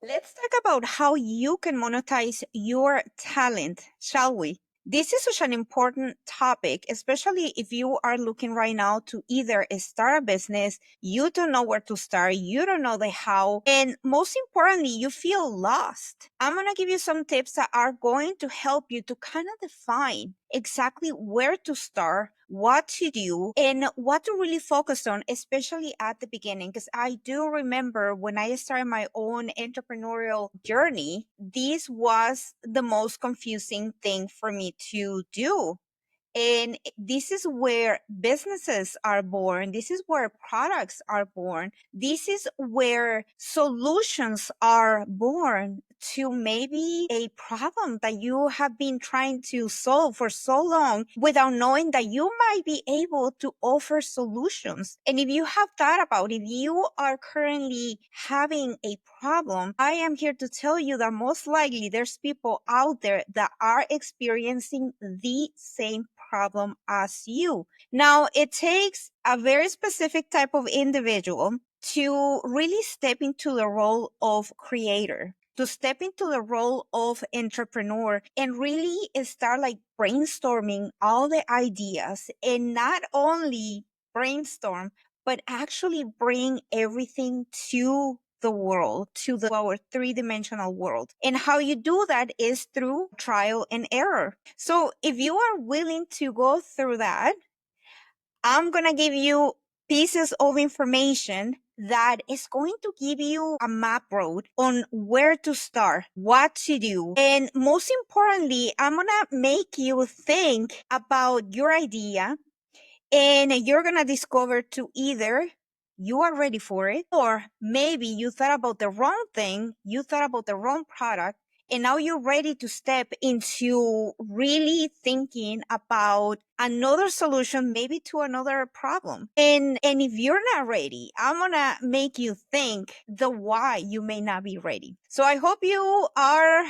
Let's talk about how you can monetize your talent, shall we? This is such an important topic, especially if you are looking right now to either start a business, you don't know where to start, you don't know the how, and most importantly, you feel lost. I'm going to give you some tips that are going to help you to kind of define exactly where to start, what to do, and what to really focus on, especially at the beginning. Because I do remember when I started my own entrepreneurial journey, this was the most confusing thing for me to do. And this is where businesses are born. This is where products are born. This is where solutions are born to maybe a problem that you have been trying to solve for so long without knowing that you might be able to offer solutions. And if you have thought about, if you are currently having a problem, I am here to tell you that most likely there's people out there that are experiencing the same problem as you. Now, it takes a very specific type of individual to really step into the role of creator, to step into the role of entrepreneur and really start like brainstorming all the ideas and not only brainstorm, but actually bring everything to the world, to our three-dimensional world. And how you do that is through trial and error. So if you are willing to go through that, I'm going to give you pieces of information that is going to give you a map road on where to start, what to do. And most importantly, I'm going to make you think about your idea, and you're going to discover to either you are ready for it, or maybe you thought about the wrong thing, you thought about the wrong product, and now you're ready to step into really thinking about another solution, maybe to another problem. And if you're not ready, I'm going to make you think the why you may not be ready. So I hope you are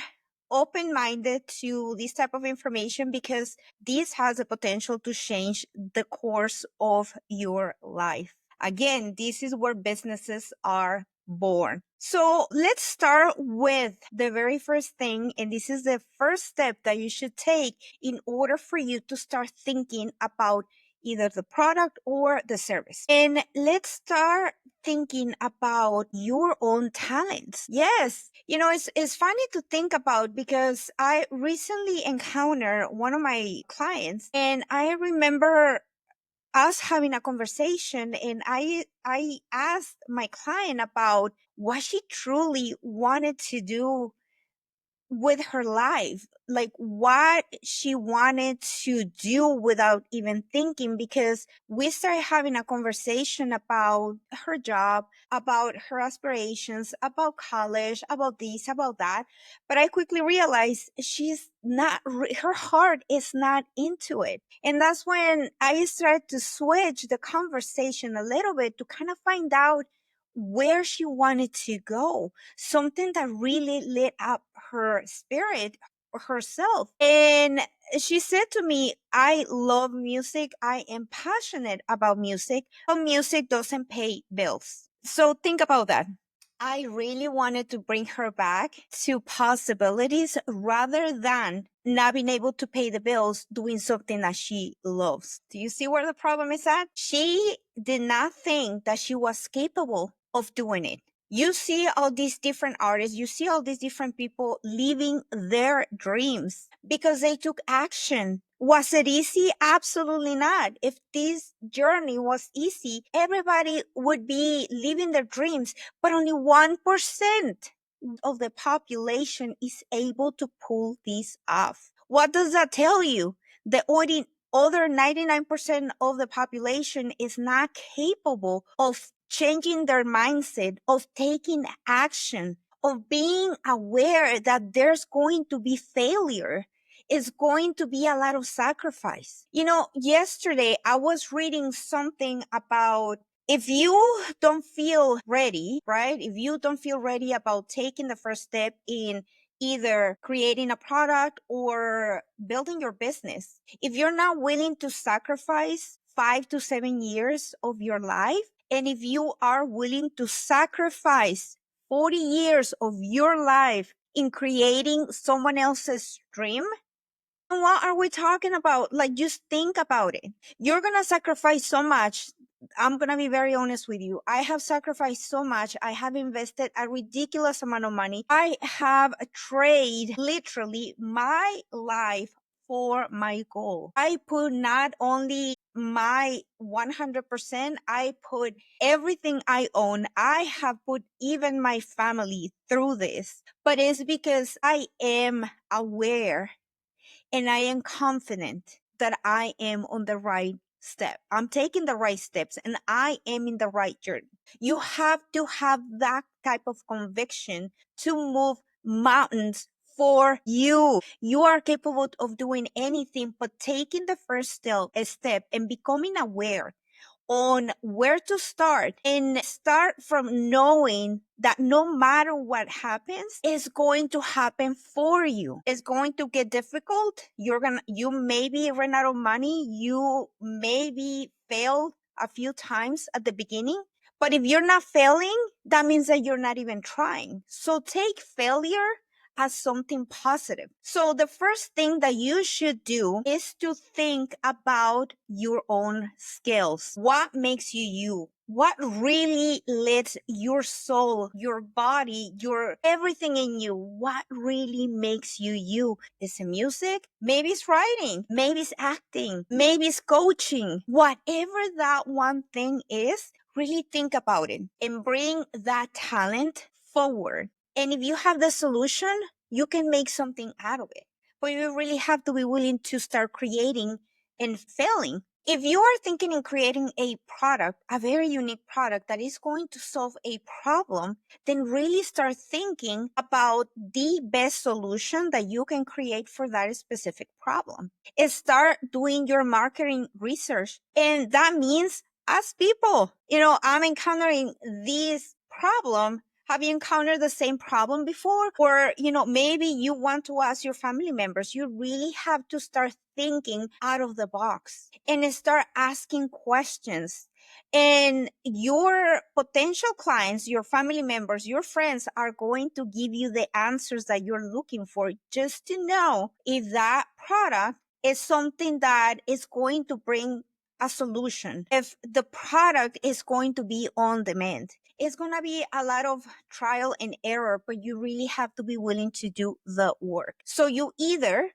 open-minded to this type of information, because this has the potential to change the course of your life. Again, this is where businesses are born. So let's start with the very first thing. And this is the first step that you should take in order for you to start thinking about either the product or the service. And let's start thinking about your own talents. Yes. It's funny to think about, because I recently encountered one of my clients, and I remember us having a conversation, and I asked my client about what she truly wanted to do with her life, like what she wanted to do without even thinking, because we started having a conversation about her job, about her aspirations, about college, about this, about that. But I quickly realized she's not, her heart is not into it. And that's when I started to switch the conversation a little bit to kind of find out where she wanted to go, something that really lit up her spirit, herself. And she said to me, I love music. I am passionate about music, but music doesn't pay bills. So think about that. I really wanted to bring her back to possibilities rather than not being able to pay the bills doing something that she loves. Do you see where the problem is at? She did not think that she was capable of doing it. You see all these different artists, you see all these different people living their dreams because they took action. Was it easy? Absolutely not. If this journey was easy, everybody would be living their dreams, but only 1% of the population is able to pull this off. What does that tell you? The other 99% of the population is not capable of changing their mindset, of taking action, of being aware that there's going to be failure. Is going to be a lot of sacrifice. Yesterday I was reading something about, if you don't feel ready, right? If you don't feel ready about taking the first step in either creating a product or building your business, if you're not willing to sacrifice 5 to 7 years of your life, and if you are willing to sacrifice 40 years of your life in creating someone else's dream? What are we talking about? Like, just think about it. You're going to sacrifice so much. I'm going to be very honest with you. I have sacrificed so much. I have invested a ridiculous amount of money. I have traded literally my life for my goal. I put not only my 100%, I put everything I own. I have put even my family through this, but it's because I am aware and I am confident that I am on the right step. I'm taking the right steps and I am in the right journey. You have to have that type of conviction to move mountains for you. You are capable of doing anything but taking the first step and becoming aware on where to start and start from knowing that no matter what happens, it's going to happen for you. It's going to get difficult. You maybe run out of money. You maybe fail a few times at the beginning. But if you're not failing, that means that you're not even trying. So take failure as something positive. So the first thing that you should do is to think about your own skills. What makes you you? What really lets your soul, your body, your everything in you, what really makes you you? Is it music? Maybe it's writing. Maybe it's acting. Maybe it's coaching. Whatever that one thing is, really think about it and bring that talent forward. And if you have the solution, you can make something out of it. But you really have to be willing to start creating and failing. If you are thinking in creating a product, a very unique product that is going to solve a problem, then really start thinking about the best solution that you can create for that specific problem. And start doing your marketing research. And that means as people, I'm encountering this problem. Have you encountered the same problem before? Or, maybe you want to ask your family members. You really have to start thinking out of the box and start asking questions. And your potential clients, your family members, your friends are going to give you the answers that you're looking for, just to know if that product is something that is going to bring a solution. If the product is going to be on demand, it's going to be a lot of trial and error, but you really have to be willing to do the work. So you either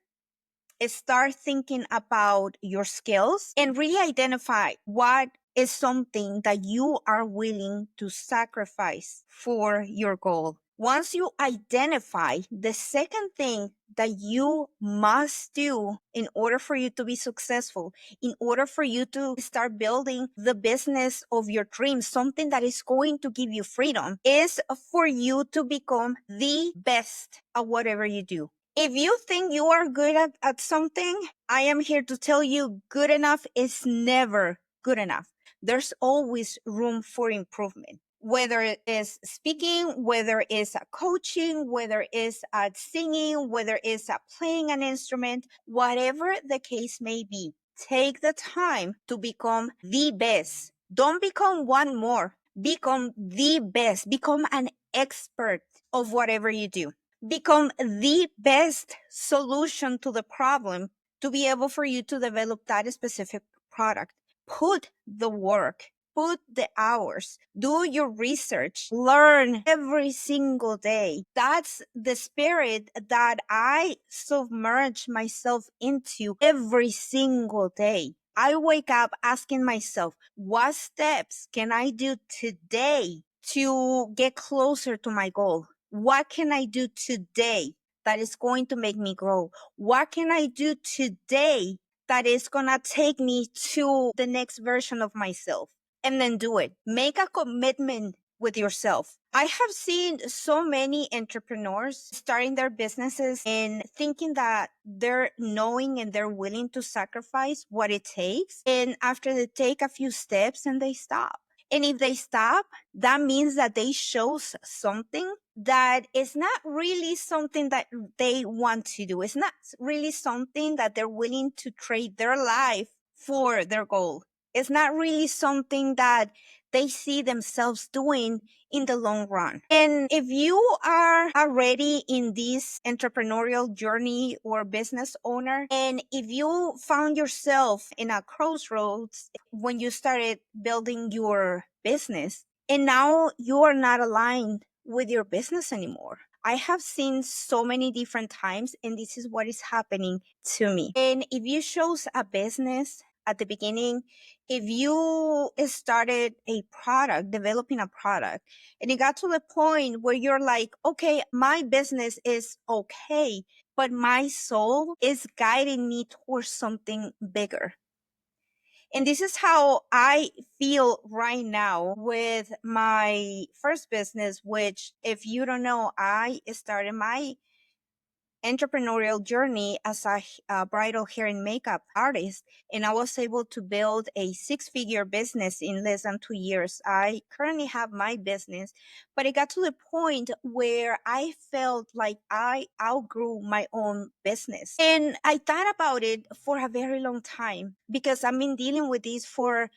start thinking about your skills and really identify what is something that you are willing to sacrifice for your goal. Once you identify, the second thing that you must do in order for you to be successful, in order for you to start building the business of your dreams, something that is going to give you freedom, is for you to become the best at whatever you do. If you think you are good at something, I am here to tell you good enough is never good enough. There's always room for improvement. Whether it is speaking, whether it's a coaching, whether it's at singing, whether it's at playing an instrument, whatever the case may be, take the time to become the best. Don't become one more. Become the best. Become an expert of whatever you do. Become the best solution to the problem to be able for you to develop that specific product. Put the work, put the hours, do your research, learn every single day. That's the spirit that I submerge myself into every single day. I wake up asking myself, what steps can I do today to get closer to my goal? What can I do today that is going to make me grow? What can I do today that is going to take me to the next version of myself? And then do it. Make a commitment with yourself. I have seen so many entrepreneurs starting their businesses and thinking that they're knowing and they're willing to sacrifice what it takes. And after they take a few steps and they stop. And if they stop, that means that they chose something that is not really something that they want to do. It's not really something that they're willing to trade their life for their goal. It's not really something that they see themselves doing in the long run. And if you are already in this entrepreneurial journey or business owner, and if you found yourself in a crossroads when you started building your business, and now you are not aligned with your business anymore. I have seen so many different times, and this is what is happening to me. And if you chose a business at the beginning, if you started a product, developing a product, and it got to the point where you're like, okay, my business is okay, but my soul is guiding me towards something bigger. And this is how I feel right now with my first business, which, if you don't know, I started my entrepreneurial journey as a bridal hair and makeup artist, and I was able to build a six-figure business in less than 2 years. I currently have my business, but it got to the point where I felt like I outgrew my own business, and I thought about it for a very long time because I've been dealing with this for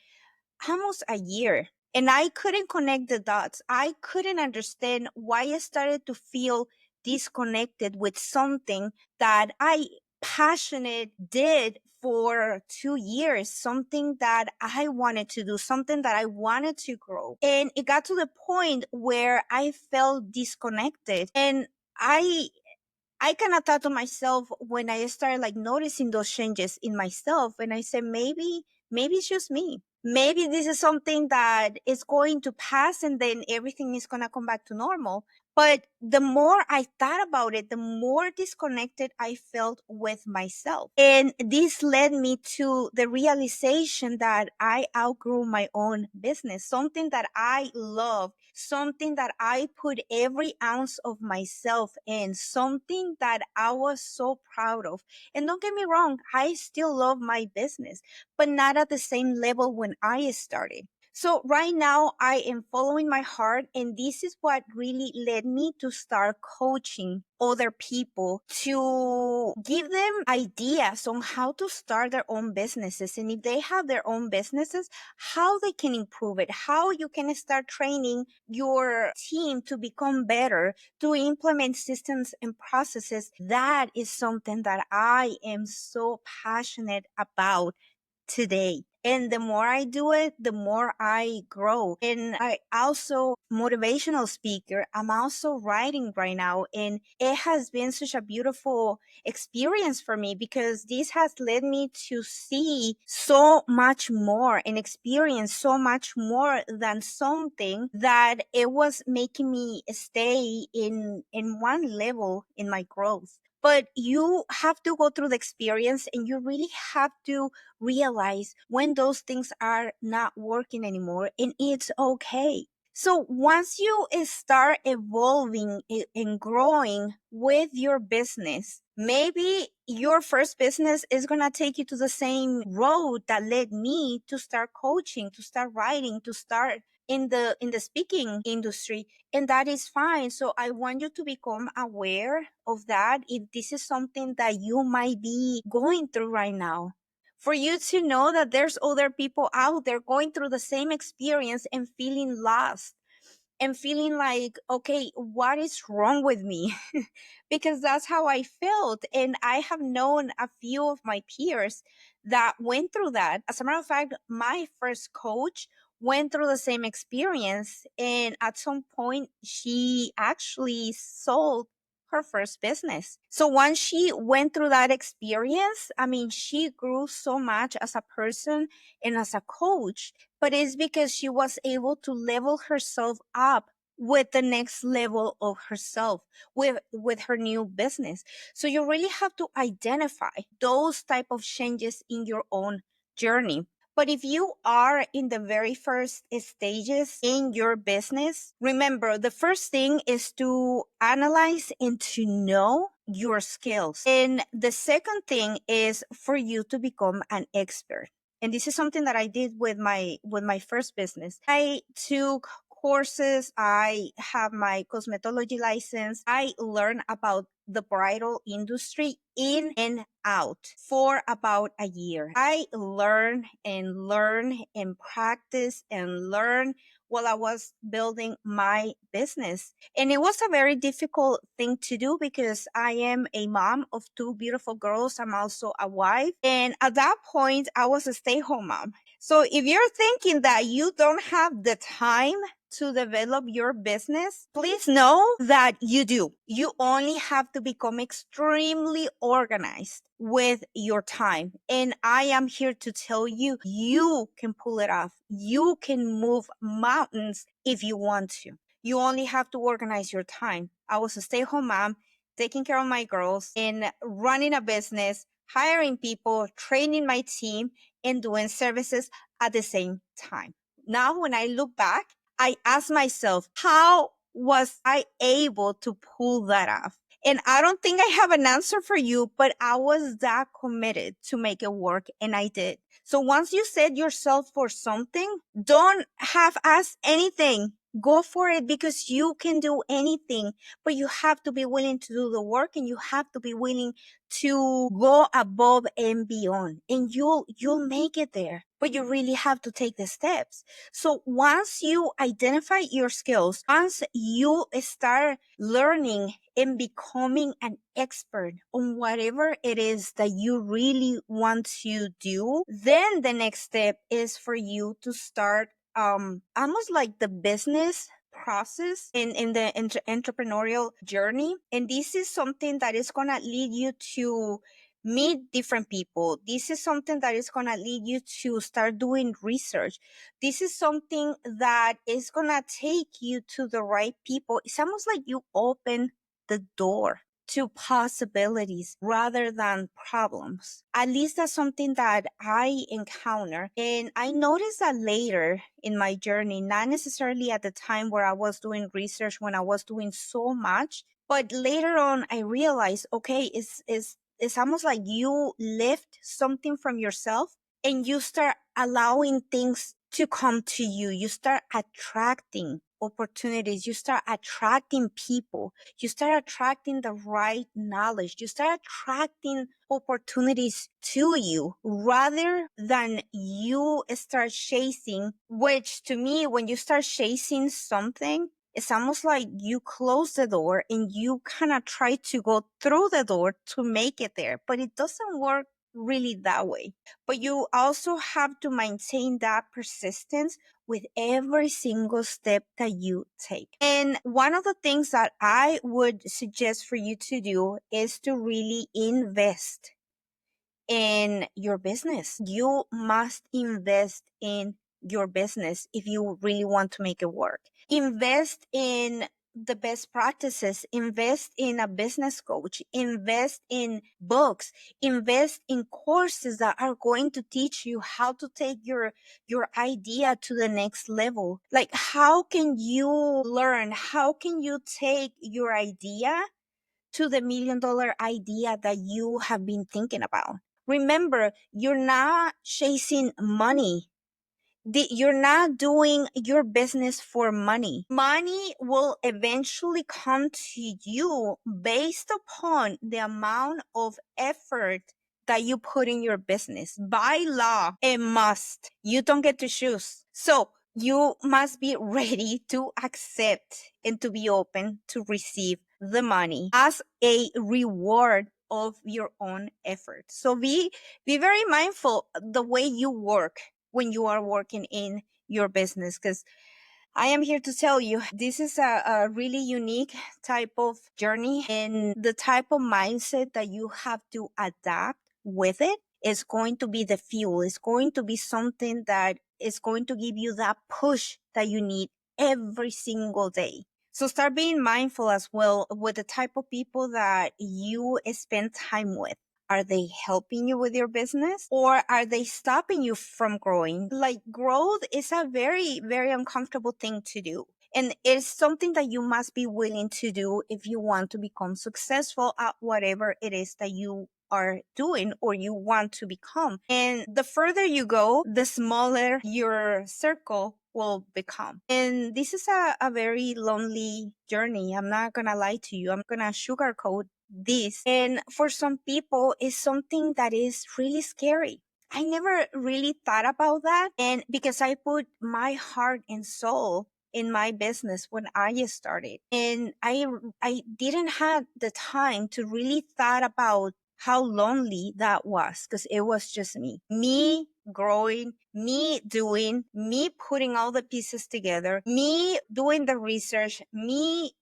almost a year, and I couldn't connect the dots. I couldn't understand why I started to feel disconnected with something that I passionate did for 2 years, something that I wanted to do, something that I wanted to grow. And it got to the point where I felt disconnected, and I kind of thought to myself when I started like noticing those changes in myself, and I said, maybe it's just me. Maybe this is something that is going to pass and then everything is going to come back to normal. But the more I thought about it, the more disconnected I felt with myself. And this led me to the realization that I outgrew my own business, something that I love, something that I put every ounce of myself in, something that I was so proud of. And don't get me wrong, I still love my business, but not at the same level when I started. So right now I am following my heart, and this is what really led me to start coaching other people to give them ideas on how to start their own businesses. And if they have their own businesses, how they can improve it, how you can start training your team to become better, to implement systems and processes. That is something that I am so passionate about today. And the more I do it, the more I grow. And I also motivational speaker. I'm also writing right now. And it has been such a beautiful experience for me because this has led me to see so much more and experience so much more than something that it was making me stay in one level in my growth. But you have to go through the experience, and you really have to realize when those things are not working anymore, and it's okay. So once you start evolving and growing with your business, maybe your first business is going to take you to the same road that led me to start coaching, to start writing, to start in the speaking industry, and that is fine. So I want you to become aware of that if this is something that you might be going through right now, for you to know that there's other people out there going through the same experience and feeling lost and feeling like, okay, what is wrong with me? Because that's how I felt. And I have known a few of my peers that went through that. As a matter of fact, my first coach went through the same experience. And at some point, she actually sold her first business. So once she went through that experience, I mean, she grew so much as a person and as a coach, but it's because she was able to level herself up with the next level of herself with her new business. So you really have to identify those type of changes in your own journey. But if you are in the very first stages in your business, remember the first thing is to analyze and to know your skills. And the second thing is for you to become an expert. And this is something that I did with my first business. I took courses. I have my cosmetology license. I learn about the bridal industry in and out for about a year. I learn and practice and learn while I was building my business. And it was a very difficult thing to do because I am a mom of two beautiful girls. I'm also a wife. And at that point, I was a stay home mom. So if you're thinking that you don't have the time to develop your business, please know that you do. You only have to become extremely organized with your time. And I am here to tell you, you can pull it off. You can move mountains if you want to. You only have to organize your time. I was a stay-at-home mom, taking care of my girls and running a business, hiring people, training my team, and doing services at the same time. Now, when I look back, I ask myself, how was I able to pull that off? And I don't think I have an answer for you, but I was that committed to make it work, and I did. So once you set yourself for something, don't half ask anything. Go for it because you can do anything, but you have to be willing to do the work and you have to be willing to go above and beyond, and you'll make it there, but you really have to take the steps. So once you identify your skills, once you start learning and becoming an expert on whatever it is that you really want to do, then the next step is for you to start almost like the business process in the entrepreneurial journey. And this is something that is going to lead you to meet different people. This is something that is going to lead you to start doing research. This is something that is going to take you to the right people. It's almost like you open the door to possibilities rather than problems. At least that's something that I encounter. And I noticed that later in my journey, not necessarily at the time where I was doing research when I was doing so much, but later on I realized, okay, it's almost like you lift something from yourself and you start allowing things to come to you. You start attracting opportunities. You start attracting people. You start attracting the right knowledge. You start attracting opportunities to you rather than you start chasing, which to me, when you start chasing something, it's almost like you close the door and you kind of try to go through the door to make it there, but it doesn't work really that way. But you also have to maintain that persistence with every single step that you take. And one of the things that I would suggest for you to do is to really invest in your business. You must invest in your business if you really want to make it work. Invest in the best practices, invest in a business coach, invest in books, invest in courses that are going to teach you how to take your idea to the next level. Like, how can you learn? How can you take your idea to the $1 million idea that you have been thinking about? Remember, you're not chasing money. You're not doing your business for money. Money will eventually come to you based upon the amount of effort that you put in your business. By law, it must. You don't get to choose. So you must be ready to accept and to be open to receive the money as a reward of your own effort. So be very mindful the way you work when you are working in your business, because I am here to tell you this is a really unique type of journey, and the type of mindset that you have to adapt with it is going to be the fuel. It's going to be something that is going to give you that push that you need every single day. So start being mindful as well with the type of people that you spend time with. Are they helping you with your business, or are they stopping you from growing? Like, growth is a very, very uncomfortable thing to do. And it's something that you must be willing to do if you want to become successful at whatever it is that you are doing or you want to become. And the further you go, the smaller your circle will become. And this is a very lonely journey. I'm not going to lie to you. I'm going to sugarcoat this. And for some people, it's something that is really scary. I never really thought about that. And because I put my heart and soul in my business when I started, and I didn't have the time to really thought about how lonely that was, because it was just me growing, me doing, me putting all the pieces together, me doing the research, me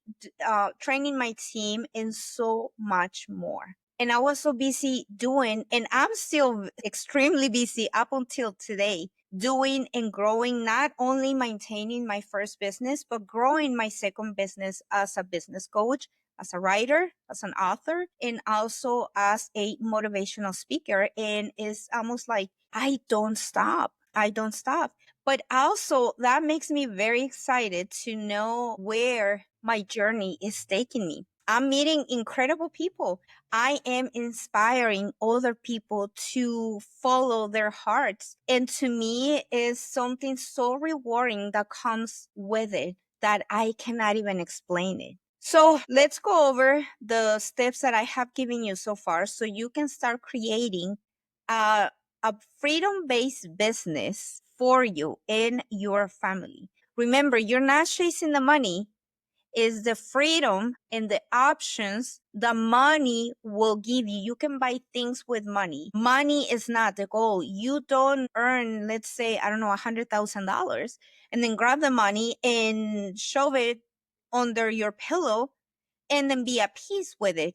training my team, and so much more. And I was so busy doing, and I'm still extremely busy up until today, doing and growing, not only maintaining my first business, but growing my second business as a business coach, as a writer, as an author, and also as a motivational speaker. And it's almost like I don't stop. I don't stop. But also, that makes me very excited to know where my journey is taking me. I'm meeting incredible people. I am inspiring other people to follow their hearts. And to me, is something so rewarding that comes with it that I cannot even explain it. So let's go over the steps that I have given you so far so you can start creating a, a freedom-based business for you and your family. Remember, you're not chasing the money, is the freedom and the options the money will give you. You can buy things with money. Money is not the goal. You don't earn, let's say, I don't know, $100,000 and then grab the money and shove it under your pillow and then be at peace with it.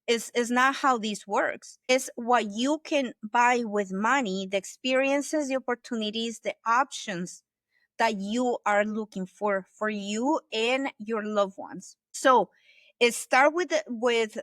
Is not how this works. It's what you can buy with money, the experiences, the opportunities, the options that you are looking for you and your loved ones. So it start with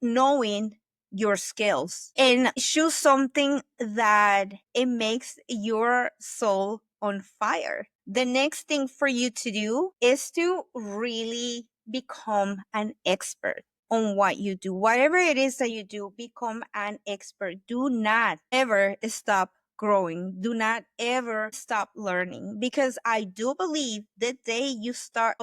knowing your skills and choose something that it makes your soul on fire. The next thing for you to do is to really become an expert on what you do. Whatever it is that you do, become an expert. Do not ever stop growing. Do not ever stop learning, because I do believe the day you start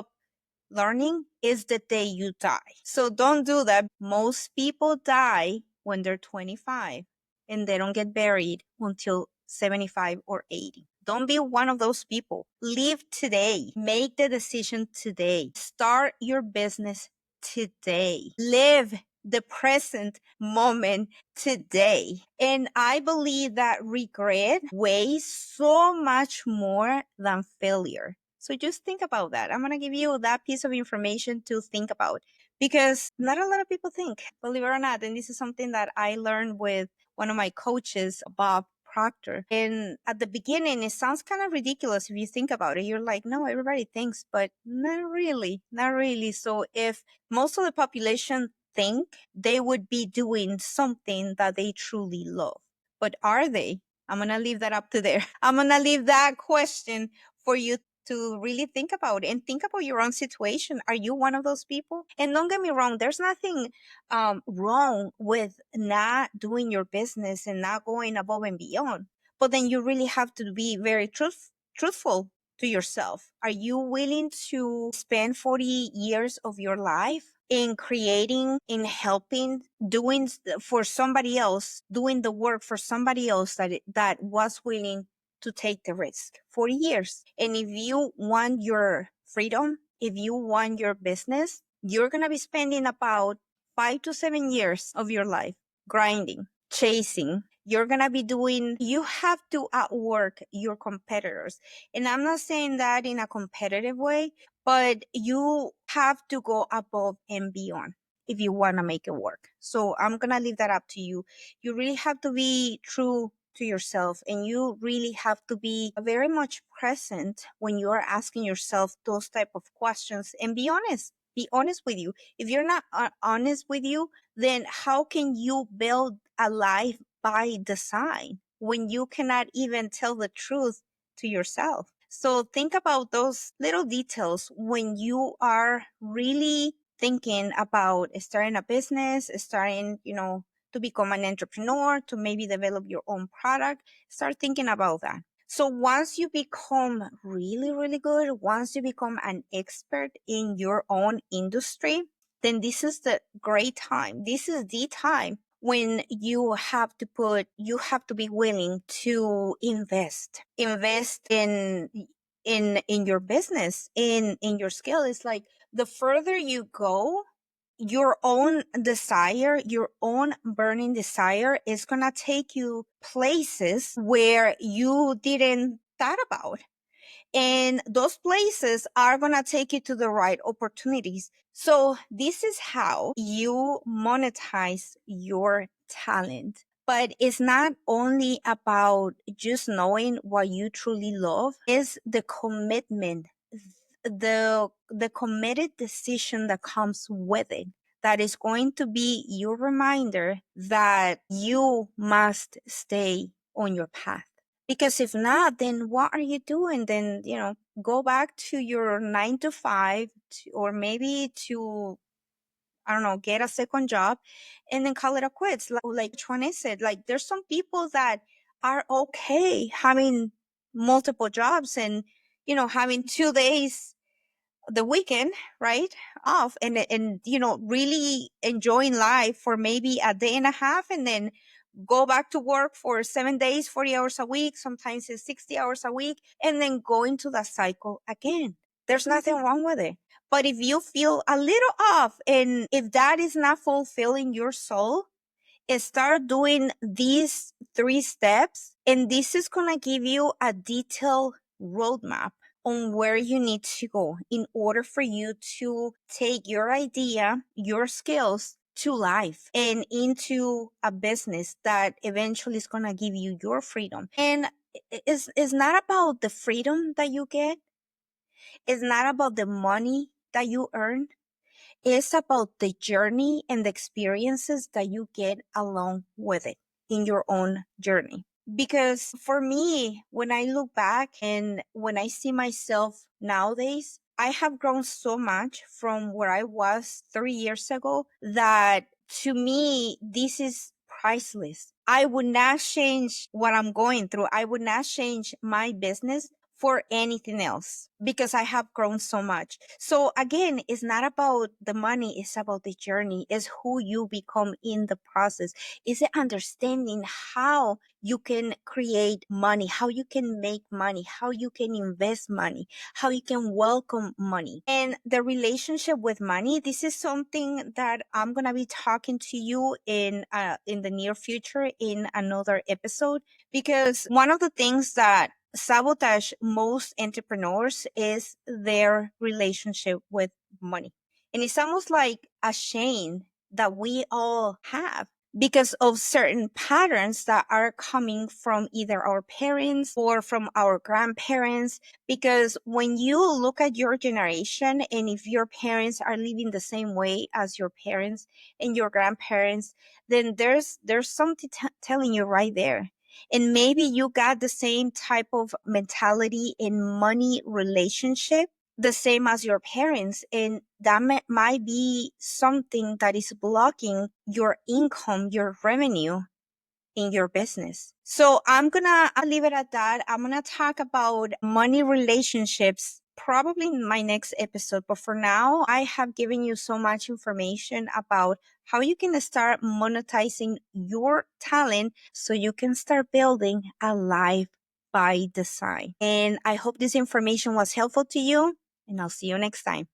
learning is the day you die. So don't do that. Most people die when they're 25 and they don't get buried until 75 or 80. Don't be one of those people. Live today. Make the decision today. Start your business today. Live the present moment today. And I believe that regret weighs so much more than failure. So just think about that. I'm going to give you that piece of information to think about, because not a lot of people think, believe it or not. And this is something that I learned with one of my coaches, Bob Proctor. And at the beginning, it sounds kind of ridiculous if you think about it. You're like, no, everybody thinks, but not really, not really. So if most of the population think, they would be doing something that they truly love. But are they? I'm going to leave that up to there. I'm going to leave that question for you to really think about, and think about your own situation. Are you one of those people? And don't get me wrong, there's nothing wrong with not doing your business and not going above and beyond. But then you really have to be very truthful to yourself. Are you willing to spend 40 years of your life in creating, in helping, doing for somebody else, doing the work for somebody else that was willing to take the risk? 40 years. And if you want your freedom, if you want your business, you're going to be spending about 5 to 7 years of your life grinding, chasing. You're going to be doing, you have to outwork your competitors. And I'm not saying that in a competitive way, but you have to go above and beyond if you want to make it work. So I'm going to leave that up to you. You really have to be true to yourself, and you really have to be very much present when you are asking yourself those type of questions, and be honest with you. If you're not honest with you, then how can you build a life by design when you cannot even tell the truth to yourself? So think about those little details when you are really thinking about starting a business, starting, to become an entrepreneur, to maybe develop your own product. Start thinking about that. So once you become really, really good, once you become an expert in your own industry, then this is the great time. This is the time when you have to be willing to invest in your business, in your skill. It's like the further you go, your own desire, your own burning desire is going to take you places where you didn't thought about. And those places are going to take you to the right opportunities. So this is how you monetize your talent. But it's not only about just knowing what you truly love, it's the commitment, the committed decision that comes with it, that is going to be your reminder that you must stay on your path. Because if not, then what are you doing? Then, go back to your 9 to 5, or maybe to, I don't know, get a second job and then call it a quits. Like Chuan said, like there's some people that are okay having multiple jobs and, having 2 days the weekend, right, off, and really enjoying life for maybe a day and a half, and then go back to work for 7 days, 40 hours a week, sometimes it's 60 hours a week, and then go into the cycle again. There's nothing wrong with it. But if you feel a little off, and if that is not fulfilling your soul, start doing these 3 steps, and this is going to give you a detailed roadmap on where you need to go in order for you to take your idea, your skills to life and into a business that eventually is going to give you your freedom. And it's not about the freedom that you get, it's not about the money that you earn, it's about the journey and the experiences that you get along with it in your own journey. Because for me, when I look back and when I see myself nowadays, I have grown so much from where I was 3 years ago that to me, this is priceless. I would not change what I'm going through. I would not change my business for anything else because I have grown so much. So again, it's not about the money, it's about the journey, it's who you become in the process. Is it understanding how you can create money, how you can make money, how you can invest money, how you can welcome money. And the relationship with money, this is something that I'm going to be talking to you in the near future in another episode, because one of the things that sabotage most entrepreneurs is their relationship with money. And it's almost like a shame that we all have because of certain patterns that are coming from either our parents or from our grandparents. Because when you look at your generation, and if your parents are living the same way as your parents and your grandparents, then there's something telling you right there. And maybe you got the same type of mentality in money relationship, the same as your parents. And that might be something that is blocking your income, your revenue in your business. So I'm gonna leave it at that. I'm gonna talk about money relationships probably in my next episode. But for now, I have given you so much information about how you can start monetizing your talent so you can start building a life by design. And I hope this information was helpful to you, and I'll see you next time.